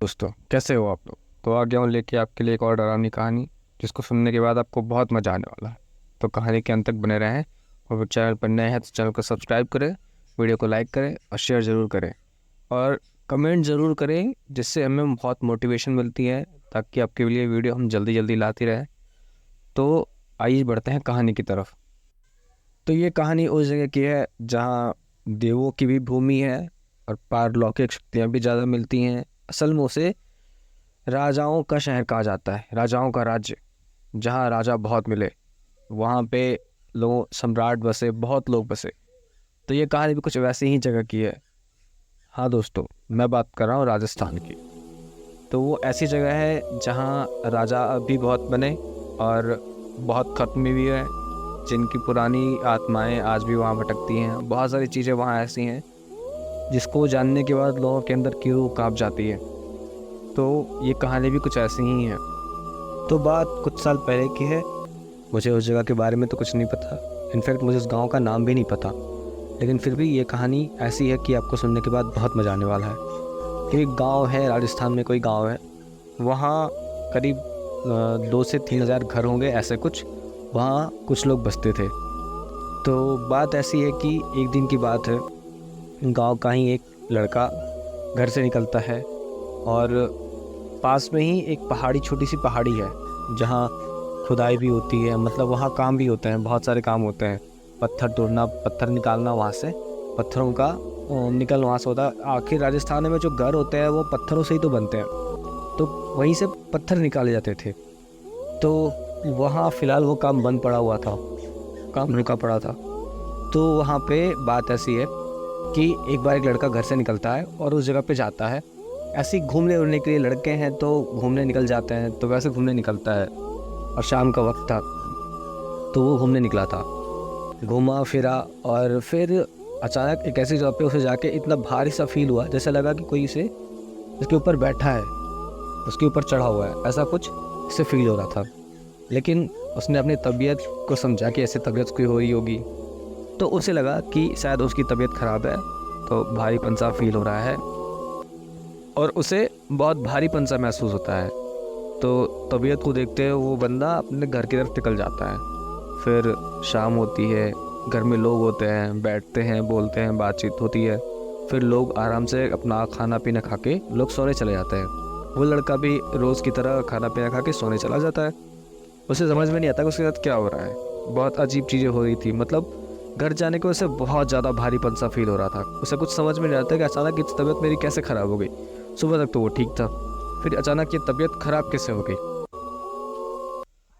दोस्तों, कैसे हो आप लोग। तो आ गया हूँ लेके आपके लिए एक और डरावनी कहानी, जिसको सुनने के बाद आपको बहुत मजा आने वाला है। तो कहानी के अंत तक बने रहें। और वो चैनल पर नए हैं तो चैनल को सब्सक्राइब करें, वीडियो को लाइक करें और शेयर ज़रूर करें। और कमेंट ज़रूर करें, जिससे हमें बहुत मोटिवेशन मिलती है, ताकि आपके लिए वीडियो हम जल्दी जल्दी लाते रहें। तो आइए बढ़ते हैं कहानी की तरफ। तो ये कहानी उस जगह की है जहाँ देवों की भी भूमि है और पारलौकिक शक्तियाँ भी ज़्यादा मिलती हैं। असल में उसे राजाओं का शहर कहा जाता है, राजाओं का राज्य। जहाँ राजा बहुत मिले, वहाँ पे लोग सम्राट बसे, बहुत लोग बसे। तो ये कहानी भी कुछ वैसी ही जगह की है। हाँ दोस्तों, मैं बात कर रहा हूँ राजस्थान की। तो वो ऐसी जगह है जहाँ राजा भी बहुत बने और बहुत खत्म भी है, जिनकी पुरानी आत्माएं आज भी वहाँ भटकती हैं। बहुत सारी चीज़ें वहाँ ऐसी हैं जिसको जानने के बाद लोगों के अंदर की रूह कांप जाती है। तो ये कहानी भी कुछ ऐसी ही है। तो बात कुछ साल पहले की है। मुझे उस जगह के बारे में तो कुछ नहीं पता। इनफैक्ट मुझे उस गांव का नाम भी नहीं पता। लेकिन फिर भी ये कहानी ऐसी है कि आपको सुनने के बाद बहुत मज़ा आने वाला है। एक गांव है, राजस्थान में कोई गांव है। वहाँ करीब 2 से 3 हज़ार घर होंगे, ऐसे कुछ। वहाँ कुछ लोग बसते थे। तो बात ऐसी है कि एक दिन की बात है, गांव का ही एक लड़का घर से निकलता है और पास में ही एक पहाड़ी, छोटी सी पहाड़ी है, जहाँ खुदाई भी होती है। मतलब वहाँ काम भी होते हैं, बहुत सारे काम होते हैं। पत्थर तोड़ना, पत्थर निकालना वहाँ से, पत्थरों का निकल वहाँ से होता है। आखिर राजस्थान में जो घर होते हैं वो पत्थरों से ही तो बनते हैं। तो वहीं से पत्थर निकाले जाते थे। तो वहाँ फ़िलहाल वो काम बंद पड़ा हुआ था, काम रुका पड़ा था। तो वहाँ पे बात ऐसी है कि एक बार एक लड़का घर से निकलता है और उस जगह पे जाता है। ऐसे ही घूमने उड़ने के लिए, लड़के हैं तो घूमने निकल जाते हैं, तो वैसे घूमने निकलता है। और शाम का वक्त था, तो वो घूमने निकला था। घूमा फिरा और फिर अचानक एक ऐसी जगह पे उसे जाके इतना भारी सा फील हुआ, जैसे लगा कि कोई उसे उसके ऊपर बैठा है, उसके ऊपर चढ़ा हुआ है, ऐसा कुछ इससे फील हो रहा था। लेकिन उसने अपनी तबीयत को समझा कि ऐसे तबीयत कोई हो रही होगी। तो उसे लगा कि शायद उसकी तबीयत ख़राब है, तो भारीपन सा फील हो रहा है और उसे बहुत भारीपन सा महसूस होता है। तो तबीयत को देखते हुए वो बंदा अपने घर की तरफ निकल जाता है। फिर शाम होती है, घर में लोग होते हैं, बैठते हैं, बोलते हैं, बातचीत होती है। फिर लोग आराम से अपना खाना पीना खा के लोग सोने चले जाते हैं। वो लड़का भी रोज़ की तरह खाना पीना खा के सोने चला जाता है। उसे समझ में नहीं आता कि उसके साथ क्या हो रहा है। बहुत अजीब चीज़ें हो रही थी। मतलब घर जाने के उसे बहुत ज़्यादा भारीपन सा फील हो रहा था। उसे कुछ समझ में नहीं आता कि अचानक इस तबीयत मेरी कैसे ख़राब हो गई। सुबह तक तो वो ठीक था, फिर अचानक ये तबीयत ख़राब कैसे हो गई।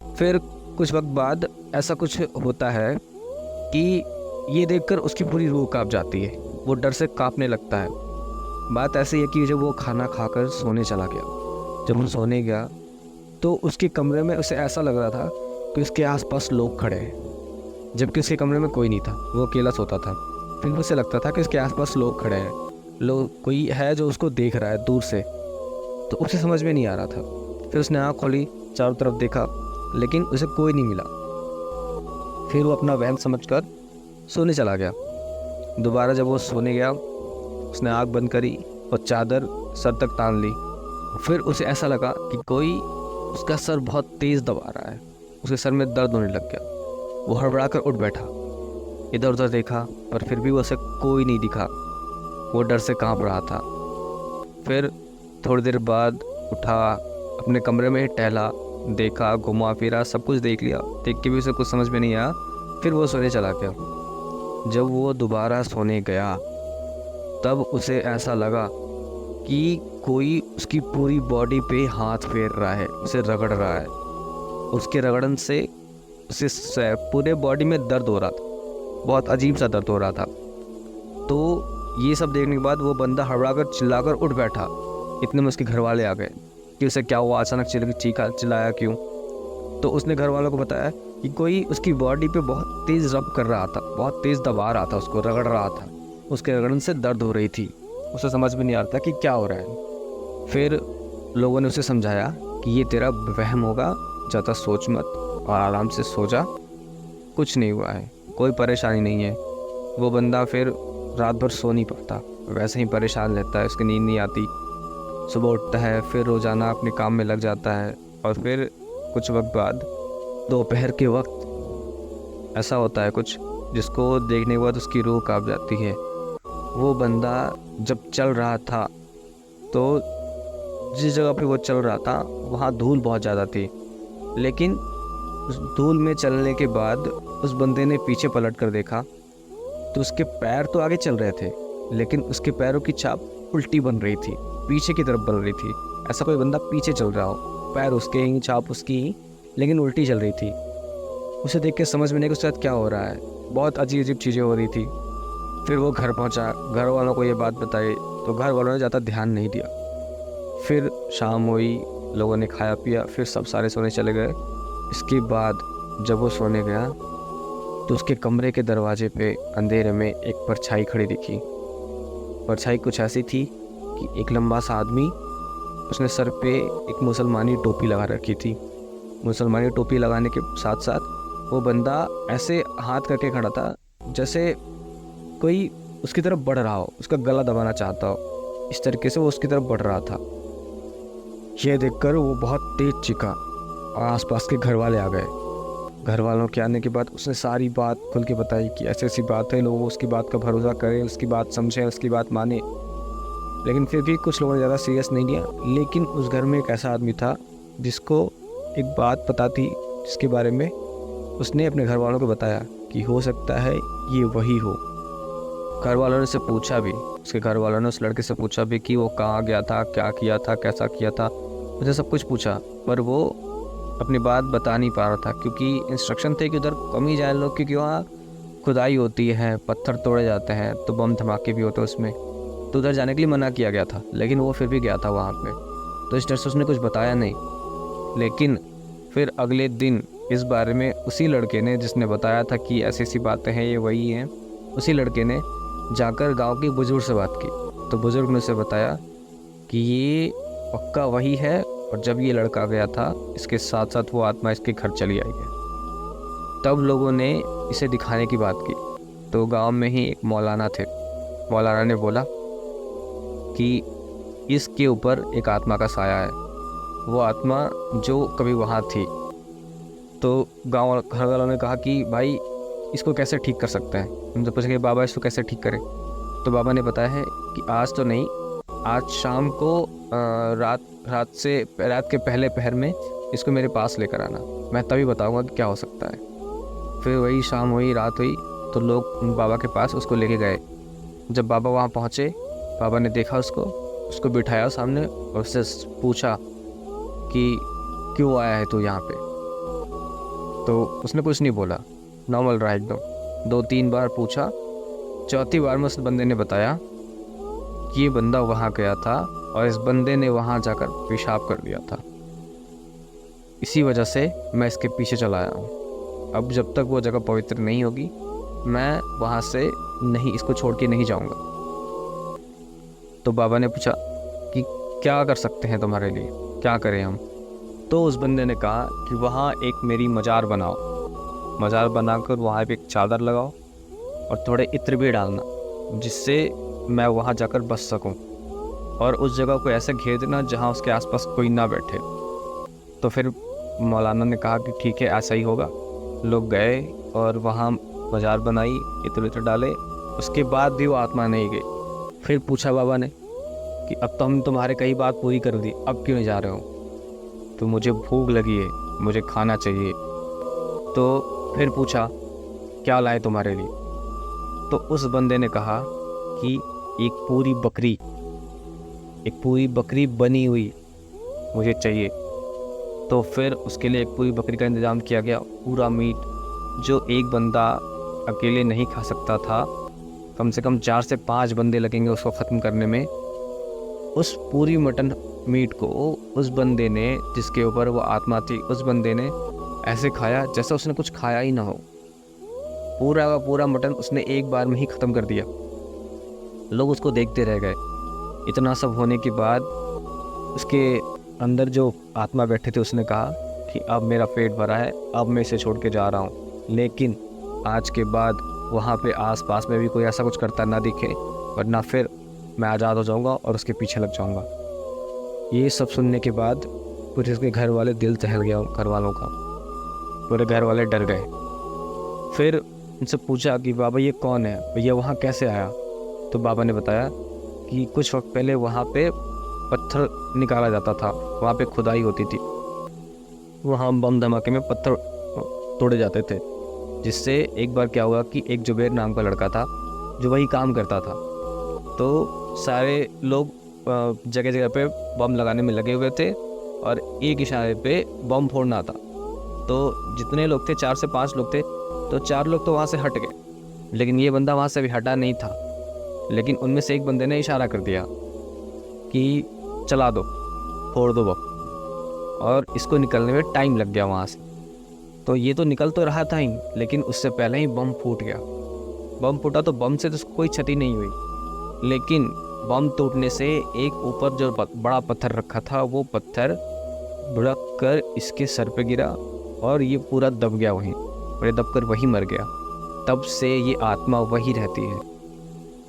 फिर कुछ वक्त बाद ऐसा कुछ होता है कि ये देखकर उसकी पूरी रूह कांप जाती है। वो डर से कांपने लगता है। बात ऐसी है कि जब वो खाना खाकर सोने चला गया, जब वो सोने गया तो उसके कमरे में उसे ऐसा लग रहा था कि उसके आसपास लोग खड़े हैं, जबकि उसके कमरे में कोई नहीं था, वो अकेला सोता था। फिर उसे लगता था कि उसके आसपास लोग खड़े हैं, लोग, कोई है जो उसको देख रहा है दूर से। तो उसे समझ में नहीं आ रहा था। फिर उसने आँख खोली, चारों तरफ देखा, लेकिन उसे कोई नहीं मिला। फिर वो अपना वहम समझकर सोने चला गया। दोबारा जब वो सोने गया, उसने आँख बंद करी और चादर सर तक तान ली। फिर उसे ऐसा लगा कि कोई उसका सर बहुत तेज़ दबा रहा है। उसके सर में दर्द होने लग गया। वो हड़बड़ाकर उठ बैठा, इधर उधर देखा, पर फिर भी उसे कोई नहीं दिखा। वो डर से कांप रहा था। फिर थोड़ी देर बाद उठा, अपने कमरे में टहला, देखा, घुमा फिरा, सब कुछ देख लिया। देख के भी उसे कुछ समझ में नहीं आया। फिर वो सोने चला गया। जब वो दोबारा सोने गया, तब उसे ऐसा लगा कि कोई उसकी पूरी बॉडी पे हाथ फेर रहा है, उसे रगड़ रहा है। उसके रगड़न से उसे पूरे बॉडी में दर्द हो रहा था, बहुत अजीब सा दर्द हो रहा था। तो ये सब देखने के बाद वो बंदा हड़बड़ाकर चिल्लाकर उठ बैठा। इतने में उसके घर वाले आ गए कि उसे क्या हुआ, अचानक चिल्लाया क्यों। तो उसने घर वालों को बताया कि कोई उसकी बॉडी पे बहुत तेज़ रब कर रहा था, बहुत तेज़ दबा रहा था, उसको रगड़ रहा था। उसके रगड़न से दर्द हो रही थी। उसे समझ में नहीं आ रहा था कि क्या हो रहा है। फिर लोगों ने उसे समझाया कि ये तेरा वहम होगा, ज़्यादा सोच मत और आराम से सो जा, कुछ नहीं हुआ है, कोई परेशानी नहीं है। वो बंदा फिर रात भर सो नहीं पाता, वैसे ही परेशान रहता है, उसकी नींद नहीं आती। सुबह उठता है, फिर रोज़ाना अपने काम में लग जाता है, और फिर कुछ वक्त बाद दोपहर के वक्त ऐसा होता है कुछ जिसको देखने के बाद उसकी रूह कांप जाती है। वो बंदा जब चल रहा था तो जिस जगह पे वो चल रहा था वहाँ धूल बहुत ज़्यादा थी, लेकिन उस धूल में चलने के बाद उस बंदे ने पीछे पलट कर देखा तो उसके पैर तो आगे चल रहे थे, लेकिन उसके पैरों की छाप उल्टी बन रही थी, पीछे की तरफ बन रही थी। ऐसा कोई बंदा पीछे चल रहा हो, पैर उसके ही, छाप उसकी ही, लेकिन उल्टी चल रही थी। उसे देख के समझ में नहीं कि उसके साथ क्या हो रहा है, बहुत अजीब अजीब चीज़ें हो रही थी। फिर वो घर पहुंचा, घर वालों को ये बात बताई तो घर वालों ने ज़्यादा ध्यान नहीं दिया। फिर शाम हुई, लोगों ने खाया पिया, फिर सब सारे सोने चले गए। इसके बाद जब वो सोने गया तो उसके कमरे के दरवाजे पे अंधेरे में एक परछाई खड़ी दिखी। परछाई कुछ ऐसी थी कि एक लंबा सा आदमी, उसने सर पे एक मुसलमानी टोपी लगा रखी थी। मुसलमानी टोपी लगाने के साथ साथ वो बंदा ऐसे हाथ करके खड़ा था जैसे कोई उसकी तरफ बढ़ रहा हो, उसका गला दबाना चाहता हो। इस तरीके से वो उसकी तरफ बढ़ रहा था। यह देखकर वो बहुत तेज चीखा और आसपास के घर वाले आ गए। घर वालों के आने के बाद उसने सारी बात खुल के बताई कि ऐसी ऐसी बात है, लोग उसकी बात का भरोसा करें, उसकी बात समझें, उसकी बात माने। लेकिन फिर भी कुछ लोगों ने ज़्यादा सीरियस नहीं लिया। लेकिन उस घर में एक ऐसा आदमी था जिसको एक बात पता थी, जिसके बारे में उसने अपने घर वालों को बताया कि हो सकता है ये वही हो। घर वालों ने उससे पूछा भी, उसके घर वालों ने उस लड़के से पूछा भी कि वो कहाँ गया था, क्या किया था, कैसा किया था, मुझे सब कुछ पूछा। पर वो अपनी बात बता नहीं पा रहा था क्योंकि इंस्ट्रक्शन थे कि उधर कम ही जाए लोग, क्योंकि वहाँ खुदाई होती है, पत्थर तोड़े जाते हैं, तो बम धमाके भी होते हैं उसमें, तो उधर जाने के लिए मना किया गया था। लेकिन वो फिर भी गया था वहाँ पे, तो इस डर से उसने कुछ बताया नहीं। लेकिन फिर अगले दिन इस बारे में उसी लड़के ने, जिसने बताया था कि ऐसी ऐसी बातें हैं, ये वही हैं, उसी लड़के ने जाकर गांव के बुजुर्ग से बात की। तो बुजुर्ग ने उसे बताया कि ये पक्का वही है, और जब ये लड़का गया था इसके साथ साथ वो आत्मा इसके घर चली आई है। तब लोगों ने इसे दिखाने की बात की। तो गांव में ही एक मौलाना थे। मौलाना ने बोला कि इसके ऊपर एक आत्मा का साया है, वो आत्मा जो कभी वहाँ थी। तो गांव घर वालों ने कहा कि भाई इसको कैसे ठीक कर सकते हैं। उनसे पूछा कि बाबा इसको कैसे ठीक करें। तो बाबा ने बताया है कि आज तो नहीं, आज शाम को रात के पहले पहर में इसको मेरे पास लेकर आना, मैं तभी बताऊंगा कि क्या हो सकता है। फिर वही शाम हुई, रात हुई, तो लोग बाबा के पास उसको लेके गए। जब बाबा वहाँ पहुँचे, बाबा ने देखा उसको बिठाया सामने और उससे पूछा कि क्यों आया है तू यहाँ पे। तो उसने कुछ नहीं बोला, नॉर्मल रहा एकदम। 2-3 बार पूछा, चौथी बार में उस बंदे ने बताया कि ये बंदा वहाँ गया था और इस बंदे ने वहाँ जाकर पेशाब कर दिया था, इसी वजह से मैं इसके पीछे चला आया हूँ। अब जब तक वो जगह पवित्र नहीं होगी मैं वहाँ से नहीं, इसको छोड़ के नहीं जाऊँगा। तो बाबा ने पूछा कि क्या कर सकते हैं तुम्हारे लिए, क्या करें हम। तो उस बंदे ने कहा कि वहाँ एक मेरी मज़ार बनाओ, मज़ार बनाकर वहाँ पे एक चादर लगाओ और थोड़े इत्र भी डालना, जिससे मैं वहाँ जाकर बस सकूँ, और उस जगह को ऐसे घेर देना जहाँ उसके आसपास कोई ना बैठे। तो फिर मौलाना ने कहा कि ठीक है, ऐसा ही होगा। लोग गए और वहाँ मज़ार बनाई, इत्र वित्र डाले। उसके बाद भी वो आत्मा नहीं गई। फिर पूछा बाबा ने कि अब तो हम तुम्हारे कई बात पूरी कर दी, अब क्यों नहीं जा रहे हो। तो मुझे भूख लगी है, मुझे खाना चाहिए। तो फिर पूछा क्या लाए तुम्हारे लिए। तो उस बंदे ने कहा कि एक पूरी बकरी बनी हुई मुझे चाहिए। तो फिर उसके लिए एक पूरी बकरी का इंतज़ाम किया गया। पूरा मीट जो एक बंदा अकेले नहीं खा सकता था, कम से कम 4 से 5 बंदे लगेंगे उसको ख़त्म करने में। उस पूरी मटन मीट को उस बंदे ने, जिसके ऊपर वो आत्मा थी, उस बंदे ने ऐसे खाया जैसा उसने कुछ खाया ही ना हो। पूरा का पूरा मटन उसने एक बार में ही ख़त्म कर दिया। लोग उसको देखते रह गए। इतना सब होने के बाद उसके अंदर जो आत्मा बैठे थे उसने कहा कि अब मेरा पेट भरा है, अब मैं इसे छोड़ के जा रहा हूँ। लेकिन आज के बाद वहाँ पे आस पास में भी कोई ऐसा कुछ करता ना दिखे, वरना फिर मैं आज़ाद हो जाऊँगा और उसके पीछे लग जाऊँगा। ये सब सुनने के बाद पूरे उसके घर वाले, दिल दहल गया घर वालों का, पूरे घर वाले डर गए। फिर उनसे पूछा कि बाबा ये कौन है, भैया वहाँ कैसे आया? तो बाबा ने बताया कि कुछ वक्त पहले वहाँ पे पत्थर निकाला जाता था, वहाँ पे खुदाई होती थी, वहाँ बम धमाके में पत्थर तोड़े जाते थे, जिससे एक बार क्या हुआ कि एक जुबैर नाम का लड़का था जो वही काम करता था। तो सारे लोग जगह जगह पे बम लगाने में लगे हुए थे और एक इशारे पे बम फोड़ना था। तो जितने लोग थे, 4 से 5 लोग थे, तो 4 लोग तो वहाँ से हट गए, लेकिन ये बंदा वहाँ से भी हटा नहीं था। लेकिन उनमें से एक बंदे ने इशारा कर दिया कि चला दो, फोड़ दो बम, और इसको निकलने में टाइम लग गया वहाँ से। तो ये तो निकल तो रहा था ही, लेकिन उससे पहले ही बम फूट गया। बम फूटा तो बम से तो कोई क्षति नहीं हुई, लेकिन बम टूटने से एक ऊपर जो बड़ा पत्थर रखा था वो पत्थर बुढ़क कर इसके सर पे गिरा और ये पूरा दब गया वहीं, और ये दब कर वहीं मर गया। तब से ये आत्मा वहीं रहती है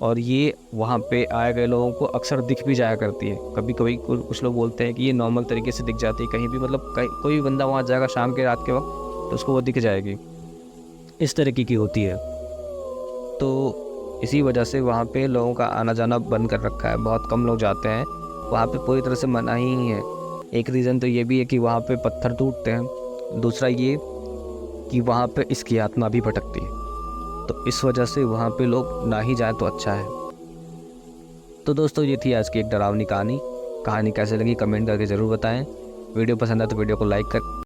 और ये वहाँ पे आए गए लोगों को अक्सर दिख भी जाया करती है। कभी कभी कुछ लोग बोलते हैं कि ये नॉर्मल तरीके से दिख जाती है कहीं भी, मतलब कोई भी बंदा वहाँ जाएगा शाम के रात के वक्त तो उसको वो दिख जाएगी, इस तरीके की होती है। तो इसी वजह से वहाँ पे लोगों का आना जाना बंद कर रखा है, बहुत कम लोग जाते हैं वहाँ पे, पूरी तरह से मना ही है। एक रीज़न तो ये भी है कि वहाँ पे पत्थर टूटते हैं, दूसरा ये कि वहाँ पे इसकी आत्मा भी भटकती है, तो इस वजह से वहाँ पे लोग ना ही जाए तो अच्छा है। तो दोस्तों ये थी आज की एक डरावनी कहानी कैसे लगी कमेंट करके ज़रूर बताएं। वीडियो पसंद है तो वीडियो को लाइक कर